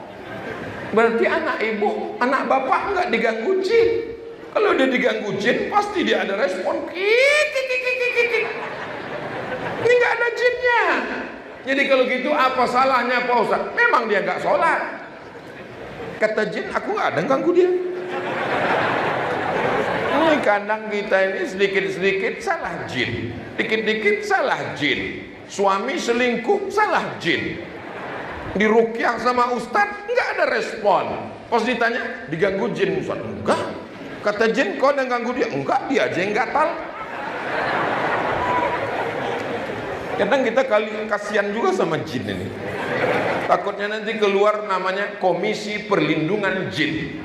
Berarti anak ibu, anak bapak enggak diganggu jin. Kalau dia diganggu jin, pasti dia ada respon. Ini enggak ada jinnya. Jadi kalau gitu apa salahnya Pak Ustaz? Memang dia enggak sholat. Kata jin, aku enggak ada ganggu dia. Ini kandang kita ini sedikit-sedikit salah jin, dikit-dikit salah jin. Suami selingkuh salah jin. Diruqyah sama ustadz nggak ada respon. Pas ditanya diganggu jin, Ustaz enggak. Kata jin kau ada ganggu dia? Enggak, dia aja yang gatal. Kadang kita kasihan juga sama jin ini. Takutnya nanti keluar namanya Komisi Perlindungan Jin.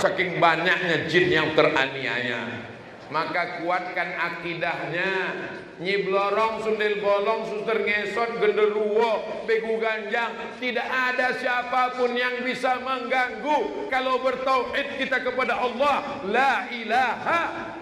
Saking banyaknya jin yang teraniaya. Maka kuatkan akidahnya. Nyi Blorong, Sundel Bolong, Suster Ngesot, Genderuwo, Begu Ganjang, tidak ada siapapun yang bisa mengganggu kalau bertauhid kita kepada Allah. La ilaha.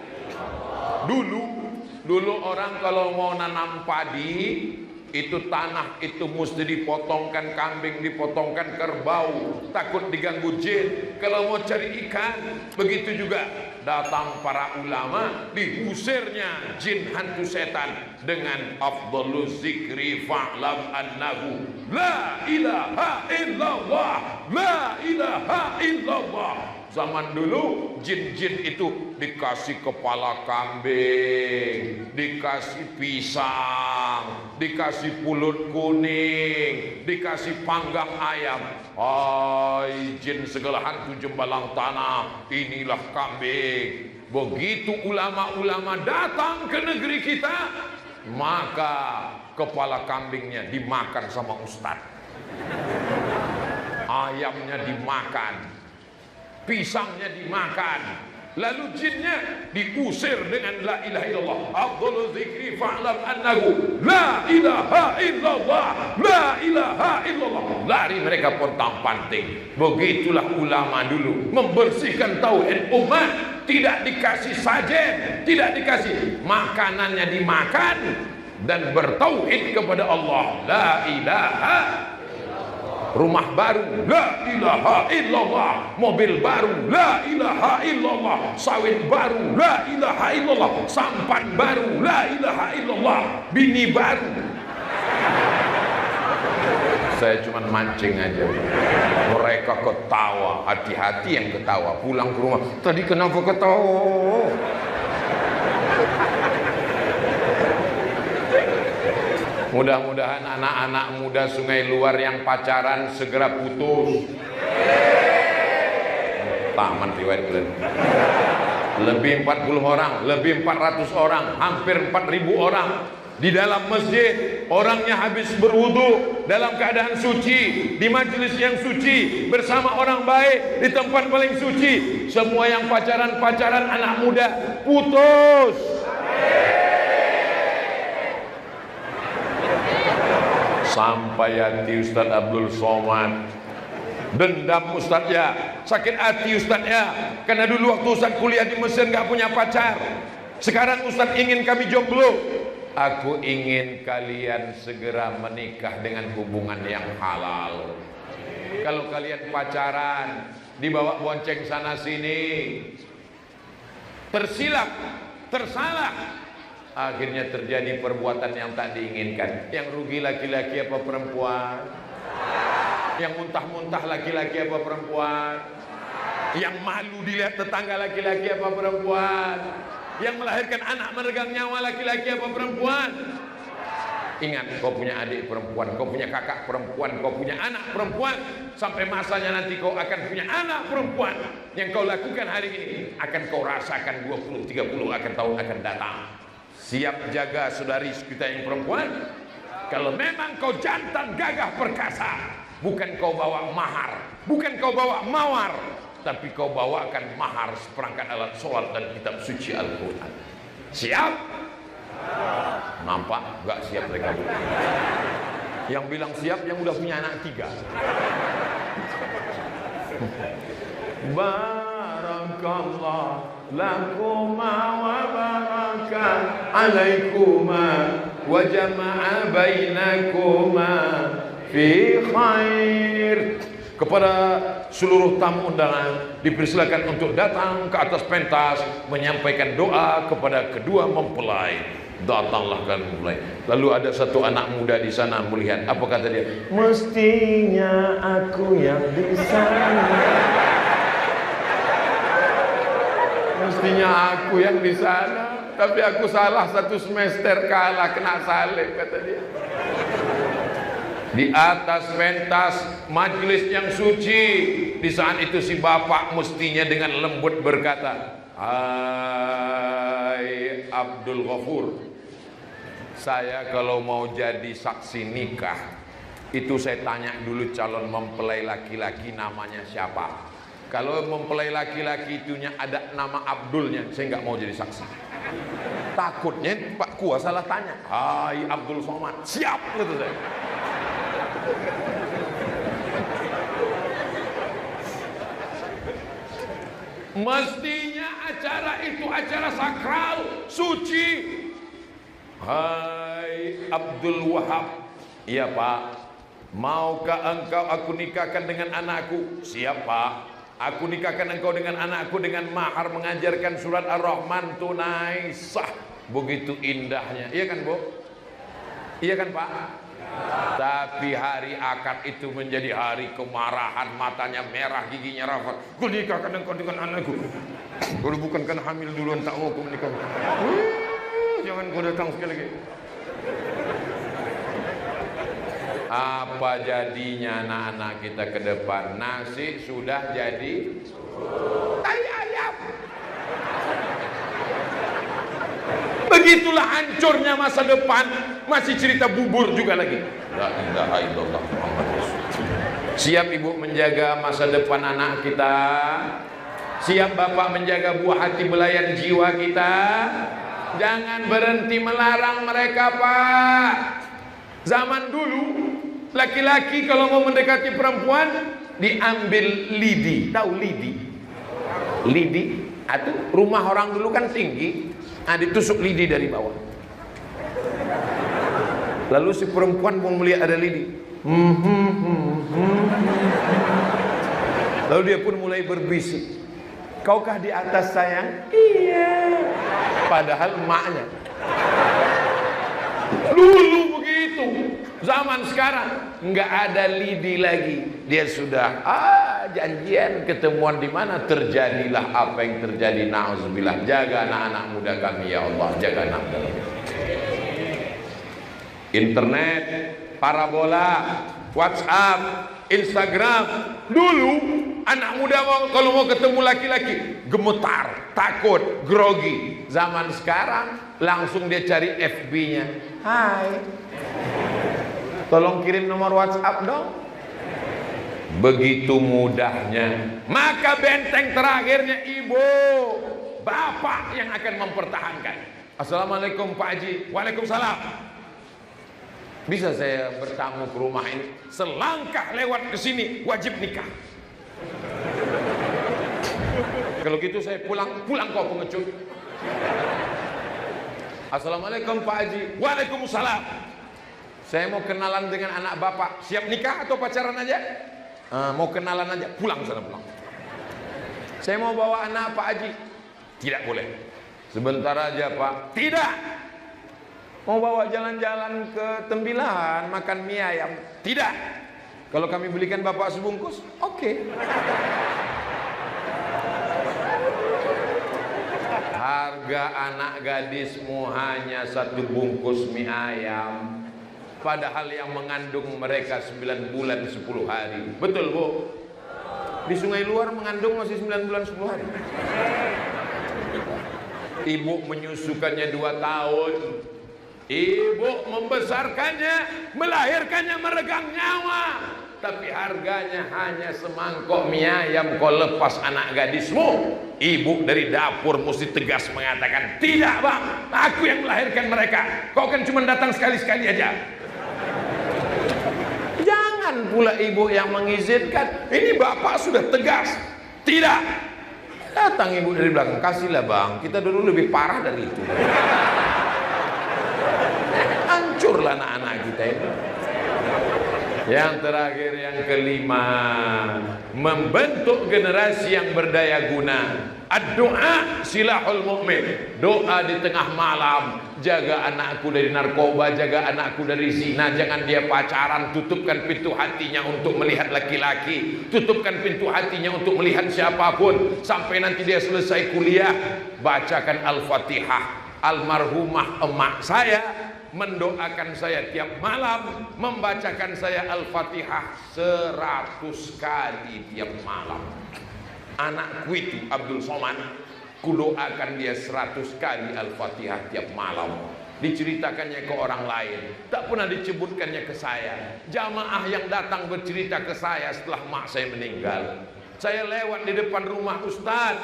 Dulu orang kalau mau nanam padi Itu tanah itu mesti dipotongkan kambing, dipotongkan kerbau, takut diganggu jin. Kalau mau cari ikan, begitu juga datang para ulama, diusirnya jin hantu setan dengan afdhaluz zikri fa'lam annahu la ilaha illallah, la ilaha illallah. Zaman dulu jin-jin itu dikasih kepala kambing, dikasih pisang, dikasih pulut kuning, dikasih panggang ayam. Hai jin segala hantu jembalang tanah, inilah kambing. Begitu ulama-ulama datang ke negeri kita, maka kepala kambingnya dimakan sama ustaz, ayamnya dimakan, pisangnya dimakan, lalu jinnya diusir dengan la ilaha illallah. Afdhaluz zikri fa'lam annahu la ilaha illallah, la ilaha illallah. Lari mereka pontang-panting. Begitulah ulama dulu membersihkan tauhid umat. Tidak dikasih sajen, tidak dikasih, makanannya dimakan dan bertauhid kepada Allah. La ilaha. Rumah baru, la ilaha illallah. Mobil baru, la ilaha illallah. Sawit baru, la ilaha illallah. Sampan baru, la ilaha illallah. Bini baru. Saya cuma mancing aja. Mereka ketawa, hati-hati yang ketawa. Pulang ke rumah, tadi kenapa ketawa? Mudah-mudahan anak-anak muda Sungai Luar yang pacaran segera putus. Taman riwayat kalian. Lebih 40 orang, lebih 400 orang, hampir 4.000 orang di dalam masjid. Orangnya habis berwudu dalam keadaan suci, di majelis yang suci, bersama orang baik, di tempat paling suci. Semua yang pacaran-pacaran anak muda putus. Sampai hati Ustaz Abdul Somad, dendam Ustaz ya, sakit hati Ustaz ya, karena dulu waktu Ustaz kuliah di Mesir nggak punya pacar. Sekarang Ustaz ingin kami jomblo. Aku ingin kalian segera menikah dengan hubungan yang halal. Kalau kalian pacaran, dibawa bonceng sana sini, tersilap, tersalah, akhirnya terjadi perbuatan yang tak diinginkan. Yang rugi laki-laki apa perempuan? Yang muntah-muntah laki-laki apa perempuan? Yang malu dilihat tetangga laki-laki apa perempuan? Yang melahirkan anak meregang nyawa laki-laki apa perempuan? Ingat, kau punya adik perempuan, kau punya kakak perempuan, kau punya anak perempuan. Sampai masanya nanti kau akan punya anak perempuan. Yang kau lakukan hari ini akan kau rasakan 20-30 akan tahun akan datang. Siap jaga saudari kita yang perempuan. Kalau memang kau jantan gagah perkasa, bukan kau bawa mahar, bukan kau bawa mawar, tapi kau bawakan mahar seperangkat alat sholat dan kitab suci Al-Quran. Siap? Nampak? Gak siap mereka. Yang bilang siap yang udah punya anak 3. Barakallah lakuma wa barakan alaikuma wa jama'a bainakuma fi khair. Kepada seluruh tamu undangan dipersilakan untuk datang ke atas pentas menyampaikan doa kepada kedua mempelai. Datanglah kan mempelai. Lalu ada satu anak muda di sana melihat, apa kata dia? Mestinya aku yang di sana. Mestinya aku yang di sana, tapi aku salah satu semester, kalah kena salib, kata dia. Di atas pentas majelis yang suci, di saat itu si bapak mestinya dengan lembut berkata, hai Abdul Ghafur, saya kalau mau jadi saksi nikah itu saya tanya dulu calon mempelai laki-laki namanya siapa. Kalau mempelai laki-laki itunya ada nama Abdulnya, saya nggak mau jadi saksi. Takutnya Pak Kua salah tanya, hai Abdul Somad, siap gitu saya. Mestinya acara itu acara sakral, suci. Hai Abdul Wahab, Iya Pak. Maukah engkau aku nikahkan dengan anakku? Siap Pak. Aku nikahkan engkau dengan anakku dengan mahar mengajarkan surat Ar-Rahman tunai sah. Begitu indahnya. Iya kan Bu? Iya kan Pak? Tapi hari akad itu menjadi hari kemarahan, matanya merah, giginya rapat. Ku nikahkan engkau dengan anakku. Kalau bukan kan hamil duluan tak mau ku menikah. Jangan kau datang sekali lagi. Apa jadinya anak-anak kita ke depan? Nasi sudah jadi tai ayam. Begitulah hancurnya masa depan. Masih cerita bubur juga lagi. La ilaha illallah Muhammad Rasulullah. Siap ibu menjaga masa depan anak kita? Siap bapak menjaga buah hati belayan jiwa kita? Jangan berhenti melarang mereka Pak. Zaman dulu laki-laki kalau mau mendekati perempuan diambil lidi. Tahu lidi? Lidi atau rumah orang dulu kan tinggi. Nah, ditusuk lidi dari bawah. Lalu si perempuan pun melihat ada lidi. Lalu dia pun mulai berbisik. Kaukah di atas sayang? Iya. Padahal emaknya. Dulu begitu. Zaman sekarang nggak ada lidi lagi. Dia sudah janjian ketemuan di mana, terjadilah apa yang terjadi. Nauzubillah. Jaga anak-anak muda kami ya Allah, jaga anak-anak. Internet, parabola, WhatsApp, Instagram. Dulu anak muda kalau mau ketemu laki-laki gemetar, takut, grogi. Zaman sekarang langsung dia cari FB-nya. Hai, tolong kirim nomor WhatsApp dong. Begitu mudahnya. Maka benteng terakhirnya ibu, bapak yang akan mempertahankan. Assalamualaikum Pak Haji. Waalaikumsalam. Bisa saya bertamu ke rumah ini? Selangkah lewat ke sini wajib nikah. Kalau gitu saya pulang kau pengecut. Assalamualaikum Pak Haji. Waalaikumsalam. Saya mau kenalan dengan anak bapak. Siap nikah atau pacaran aja? Mau kenalan aja. Pulang sana pulang. Saya mau bawa anak Pak Haji. Tidak boleh. Sebentar aja Pak. Tidak. Mau bawa jalan-jalan ke Tembilahan makan mie ayam. Tidak. Kalau kami belikan bapak sebungkus, oke. Harga anak gadismu hanya 1 bungkus mie ayam. Padahal yang mengandung mereka 9 bulan 10 hari. Betul Bu? Di Sungai Luar mengandung masih 9 bulan 10 hari. Ibu menyusukannya 2 tahun. Ibu membesarkannya, melahirkannya meregang nyawa. Tapi harganya hanya semangkok mie ayam. Kau lepas anak gadismu. Ibu dari dapur mesti tegas mengatakan, tidak Bang, aku yang melahirkan mereka. Kau kan cuma datang sekali-sekali aja. Jangan pula ibu yang mengizinkan. Ini bapak sudah tegas. Tidak. Datang ibu dari belakang, kasihlah Bang, kita dulu lebih parah dari itu. Hancurlah anak-anak kita ini. Yang terakhir, yang kelima, membentuk generasi yang berdaya guna. Ad-du'a silahul mu'min. Doa di tengah malam. Jaga anakku dari narkoba, jaga anakku dari zina. Jangan dia pacaran. Tutupkan pintu hatinya untuk melihat laki-laki. Tutupkan pintu hatinya untuk melihat siapapun. Sampai nanti dia selesai kuliah, bacakan Al-Fatihah. Almarhumah emak saya mendoakan saya tiap malam, membacakan saya Al-Fatihah 100 kali tiap malam. Anakku itu Abdul Somad, kudoakan dia 100 kali Al-Fatihah tiap malam. Diceritakannya ke orang lain, tak pernah disebutkannya ke saya. Jamaah yang datang bercerita ke saya setelah mak saya meninggal. Saya lewat di depan rumah Ustaz.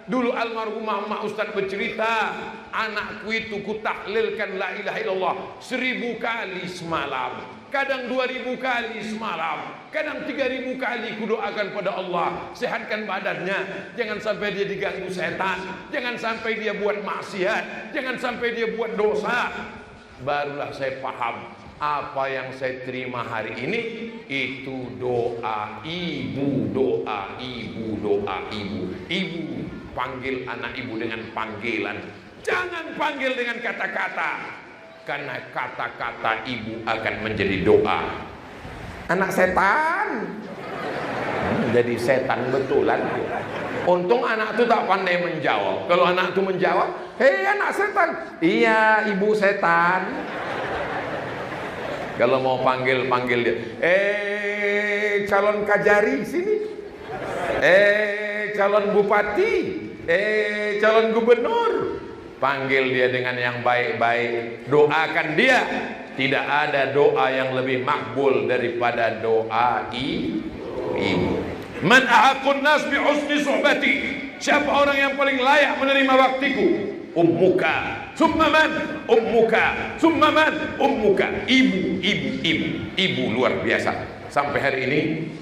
Dulu almarhumah mak Ustaz bercerita, anakku itu kutahlilkan la ilaha illallah 1000 kali semalam, kadang 2000 kali semalam, kadang 3000 kali kudoakan pada Allah, sehatkan badannya, jangan sampai dia diganggu setan, jangan sampai dia buat maksiat, jangan sampai dia buat dosa. Barulah saya paham, apa yang saya terima hari ini itu doa ibu, doa ibu, doa ibu. Ibu panggil anak ibu dengan panggilan, jangan panggil dengan kata-kata, karena kata-kata ibu akan menjadi doa. Anak setan, jadi setan betulan. Untung anak itu tak pandai menjawab. Kalau anak itu menjawab, hei anak setan, iya ibu setan. Kalau mau panggil dia, calon kajari sini, calon bupati, calon gubernur. Panggil dia dengan yang baik-baik, doakan dia. Tidak ada doa yang lebih makbul daripada doa ibu. Man ahaqqun nas bi husni suhbati. Siapa orang yang paling layak menerima waktiku? Ummuka. Summa man? Ummuka. Summa man? Ummuka. Ibu luar biasa. Sampai hari ini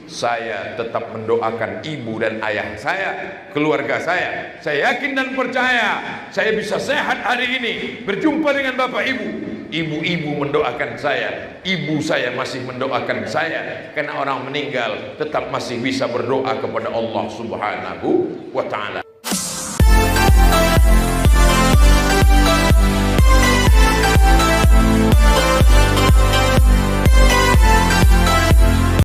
saya tetap mendoakan ibu dan ayah saya, keluarga saya. Saya yakin dan percaya saya bisa sehat hari ini berjumpa dengan bapak ibu. Ibu-ibu mendoakan saya, ibu saya masih mendoakan saya, karena orang meninggal tetap masih bisa berdoa kepada Allah Subhanahu wa ta'ala.